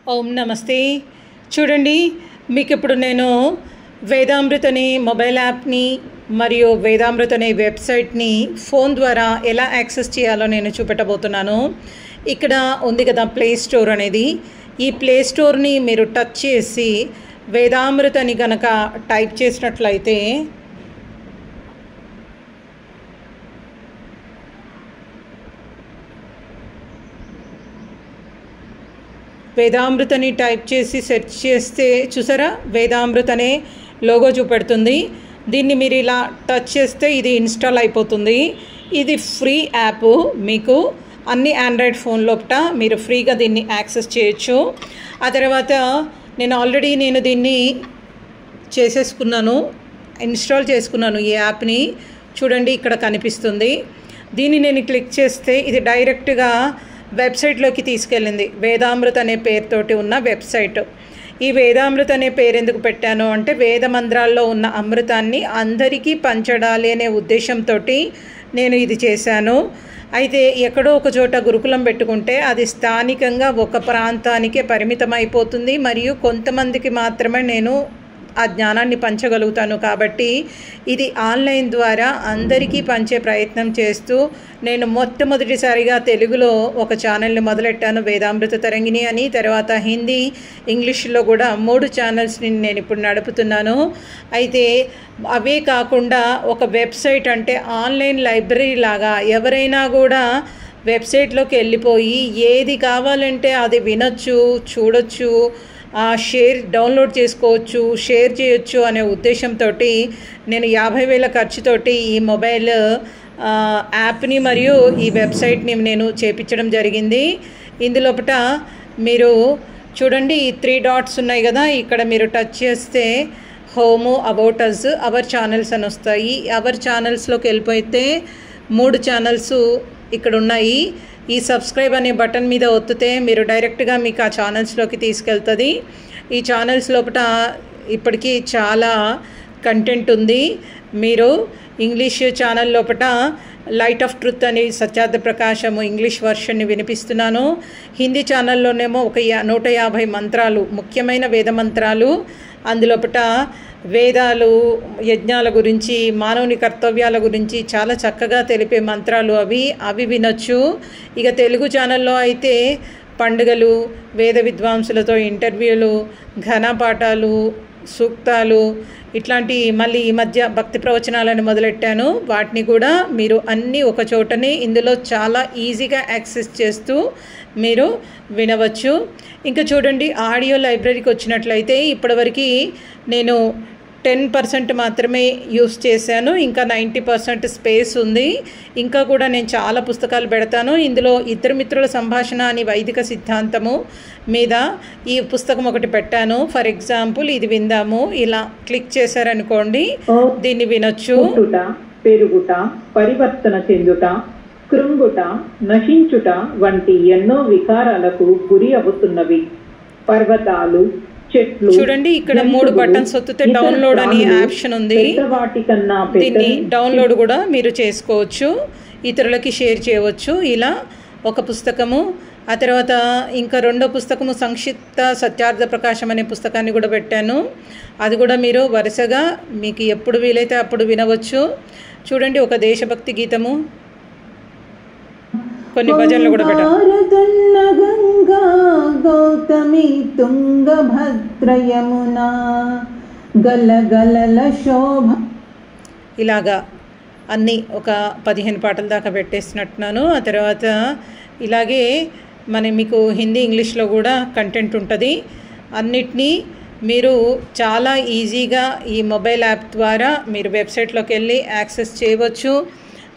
ఓం నమస్తే. చూడండి, మీకు ఇప్పుడు నేను వేదామృత అనే మొబైల్ యాప్ని మరియు వేదామృత అనే వెబ్సైట్ని ఫోన్ ద్వారా ఎలా యాక్సెస్ చేయాలో నేను చూపెట్టబోతున్నాను. ఇక్కడ ఉంది కదా ప్లే స్టోర్ అనేది. ఈ ప్లే స్టోర్ని మీరు టచ్ చేసి వేదామృత అని కనుక టైప్ చేసినట్లయితే వేదామృత అని టైప్ చేసి సెర్చ్ చేస్తే చూసారా, వేదామృత అనే లోగో చూపెడుతుంది. దీన్ని మీరు ఇలా టచ్ చేస్తే ఇది ఇన్స్టాల్ అయిపోతుంది. ఇది ఫ్రీ యాప్. మీకు అన్ని ఆండ్రాయిడ్ ఫోన్ లోపల మీరు ఫ్రీగా దీన్ని యాక్సెస్ చేయొచ్చు. ఆ తర్వాత నేను దీన్ని చేసేసుకున్నాను, ఇన్స్టాల్ చేసుకున్నాను ఈ యాప్ని. చూడండి, ఇక్కడ కనిపిస్తుంది. దీన్ని నేను క్లిక్ చేస్తే ఇది డైరెక్ట్గా వెబ్సైట్లోకి తీసుకెళ్ళింది. వేదామృత అనే పేరుతోటి ఉన్న వెబ్సైట్. ఈ వేదామృత అనే పేరు ఎందుకు పెట్టాను అంటే, వేద మంత్రాల్లో ఉన్న అమృతాన్ని అందరికీ పంచడాలి అనే ఉద్దేశంతో నేను ఇది చేశాను. అయితే ఎక్కడో ఒక చోట గురుకులం పెట్టుకుంటే అది స్థానికంగా ఒక ప్రాంతానికే పరిమితం అయిపోతుంది, మరియు కొంతమందికి మాత్రమే నేను ఆ జ్ఞానాన్ని పంచగలుగుతాను. కాబట్టి ఇది ఆన్లైన్ ద్వారా అందరికీ పంచే ప్రయత్నం చేస్తూ నేను మొట్టమొదటిసారిగా తెలుగులో ఒక ఛానల్ని మొదలెట్టాను, వేదామృత తరంగిణి అని. తర్వాత హిందీ, ఇంగ్లీష్లో కూడా 3 ఛానల్స్ని నేను ఇప్పుడు నడుపుతున్నాను. అయితే అవే కాకుండా ఒక వెబ్సైట్ అంటే ఆన్లైన్ లైబ్రరీ లాగా ఎవరైనా కూడా వెబ్సైట్లోకి వెళ్ళిపోయి ఏది కావాలంటే అది వినొచ్చు, చూడొచ్చు, డౌన్లోడ్ చేసుకోవచ్చు, షేర్ చేయొచ్చు అనే ఉద్దేశంతో నేను 50,000 ఖర్చుతోటి ఈ మొబైల్ యాప్ని మరియు ఈ వెబ్సైట్ని నేను చేపించడం జరిగింది. ఇందులోపట మీరు చూడండి, ఈ 3 డాట్స్ ఉన్నాయి కదా, ఇక్కడ మీరు టచ్ చేస్తే home, about us, our channels అని వస్తాయి. అవర్ ఛానల్స్లోకి వెళ్ళిపోతే 3 ఛానల్స్ ఇక్కడ ఉన్నాయి. ఈ సబ్స్క్రైబ్ అనే బటన్ మీద ఒత్తితే మీరు డైరెక్ట్గా మీకు ఆ ఛానల్స్లోకి తీసుకెళ్తుంది. ఈ ఛానల్స్ లోపల ఇప్పటికీ చాలా కంటెంట్ ఉంది. మీరు ఇంగ్లీష్ ఛానల్ లోపల లైట్ ఆఫ్ ట్రూత్ అని సత్యార్థ ప్రకాశము ఇంగ్లీష్ వర్షన్ని వినిపిస్తున్నాను. హిందీ ఛానల్లోనేమో ఒక 150 మంత్రాలు, ముఖ్యమైన వేద మంత్రాలు, అందులోపట వేదాలు, యజ్ఞాల గురించి, మానవుని కర్తవ్యాల గురించి చాలా చక్కగా తెలిపే మంత్రాలు అవి వినొచ్చు. ఇక తెలుగు ఛానల్లో అయితే పండుగలు, వేద విద్వాంసులతో ఇంటర్వ్యూలు, ఘనపాఠాలు, సూక్తాలు, ఇట్లాంటి మళ్ళీ ఈ మధ్య భక్తి ప్రవచనాలను మొదలెట్టాను. వాటిని కూడా మీరు అన్నీ ఒక చోటనే ఇందులో చాలా ఈజీగా యాక్సెస్ చేస్తూ మీరు వినవచ్చు. ఇంకా చూడండి, ఆడియో లైబ్రరీకి వచ్చినట్లయితే ఇప్పటివరకు నేను 10% మాత్రమే యూస్ చేశాను. ఇంకా 90% స్పేస్ ఉంది. ఇంకా కూడా నేను చాలా పుస్తకాలు పెడతాను. ఇందులో ఇద్దరు మిత్రుల సంభాషణ అని వైదిక సిద్ధాంతము మీద ఈ పుస్తకం ఒకటి పెట్టాను. ఫర్ ఎగ్జాంపుల్ ఇది విందాము. ఇలా క్లిక్ చేశారనుకోండి, దీన్ని వినొచ్చు. పెరుగుట, పరివర్తన చెందుట, కృంగుట, నశించుట వంటి ఎన్నో వికారాలకు గురి అవుతున్నవి. పర్వతాలు, చెట్లు. చూడండి, ఇక్కడ 3 బటన్స్ ఒత్తితే డౌన్లోడ్ అని ఆప్షన్ ఉంది. దీన్ని డౌన్లోడ్ కూడా మీరు చేసుకోవచ్చు, ఇతరులకి షేర్ చేయవచ్చు. ఇలా ఒక పుస్తకము. ఆ తర్వాత ఇంకా 2వ పుస్తకము సంక్షిప్త సత్యార్థ ప్రకాశం అనే పుస్తకాన్ని కూడా పెట్టాను. అది కూడా మీరు వరుసగా మీకు ఎప్పుడు వీలైతే అప్పుడు వినవచ్చు. చూడండి, ఒక దేశభక్తి గీతము, కొన్ని భజనలు కూడా పెట్టాను. గంగా గౌతమి తుంగభద్రయమునా గలగలల శోభ. ఇలాగా అన్నీ ఒక 15 పాటల దాకా పెట్టేసినట్టున్నాను. ఆ తర్వాత ఇలాగే మీకు హిందీ, ఇంగ్లీష్లో కూడా కంటెంట్ ఉంటుంది. అన్నిటినీ మీరు చాలా ఈజీగా ఈ మొబైల్ యాప్ ద్వారా మీరు వెబ్సైట్లోకి వెళ్ళి యాక్సెస్ చేయవచ్చు.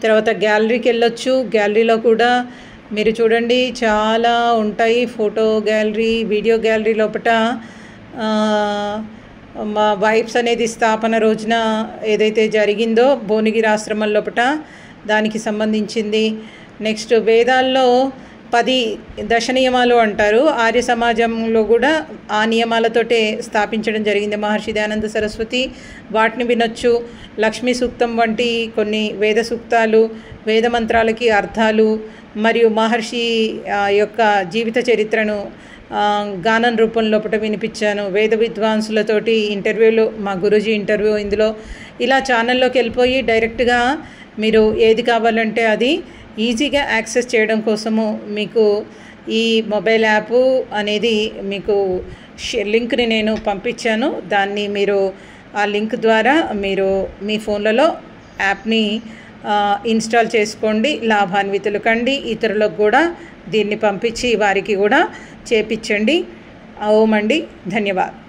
తర్వాత గ్యాలరీకి వెళ్ళొచ్చు. గ్యాలరీలో కూడా మీరు చూడండి చాలా ఉంటాయి. ఫోటో గ్యాలరీ, వీడియో గ్యాలరీ లోపల మా వైబ్స్ అనేది స్థాపన రోజున ఏదైతే జరిగిందో భువనగిరి ఆశ్రమం లోపల దానికి సంబంధించింది. నెక్స్ట్ వేదాల్లో 10 దశ నియమాలు అంటారు. ఆర్య సమాజంలో కూడా ఆ నియమాలతోటే స్థాపించడం జరిగింది మహర్షి దయానంద సరస్వతి. వాటిని వినొచ్చు. లక్ష్మీ సూక్తం వంటి కొన్ని వేద సూక్తాలు, వేద మంత్రాలకి అర్థాలు మరియు మహర్షి యొక్క జీవిత చరిత్రను గానం రూపంలో వినిపించాను. వేద విద్వాంసులతోటి ఇంటర్వ్యూలు, మా గురూజీ ఇంటర్వ్యూ ఇందులో. ఇలా ఛానల్లోకి వెళ్ళిపోయి డైరెక్ట్గా మీరు ఏది కావాలంటే అది ఈజీగా యాక్సెస్ చేయడం కోసము మీకు ఈ మొబైల్ యాప్ అనేది మీకు లింక్ని నేను పంపించాను. దాన్ని మీరు ఆ లింక్ ద్వారా మీరు మీ ఫోన్లలో యాప్ని ఇన్స్టాల్ చేసుకోండి, లాభాన్వితులు కండి. ఇతరులకు కూడా దీన్ని పంపించి వారికి కూడా చేపించండి. ఓం అండి, ధన్యవాదాలు.